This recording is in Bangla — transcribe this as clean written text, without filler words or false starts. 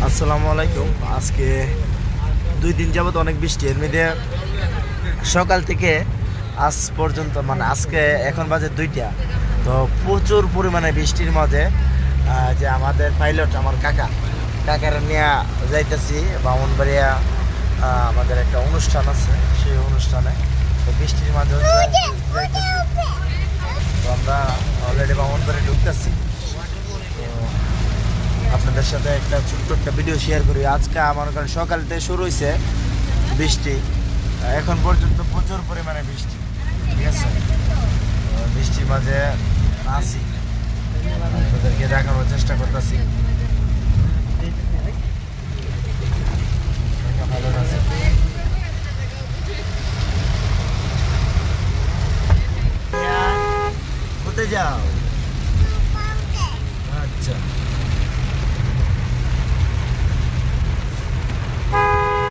আসসালামু আলাইকুম। আজকে 2 দিন যাবত অনেক বৃষ্টি, এর মধ্যে সকাল থেকে আজ পর্যন্ত মানে আজকে এখন বাজে 2টা, তো প্রচুর পরিমাণে বৃষ্টির মাঝে যে আমাদের পাইলট আমার কাকার নিয়ে যাইতেছি ব্রাহ্মণবাড়িয়া। আমাদের একটা অনুষ্ঠান আছে, সেই অনুষ্ঠানে তো বৃষ্টির মাঝে যাইতেছি। তো আমরা অলরেডি ব্রাহ্মণবাড়ি ঢুকতেছি। তো আপনাদের সাথে একটা ছোট্ট একটা ভিডিও শেয়ার করি। আজকে আমার কারণ সকাল থেকে শুরু হয়েছে বৃষ্টি, এখন পর্যন্ত প্রচুর পরিমাণে বৃষ্টি। ঠিক আছে, বৃষ্টির মাঝে আছি, আপনাদেরকে দেখানোর চেষ্টা করতেছি।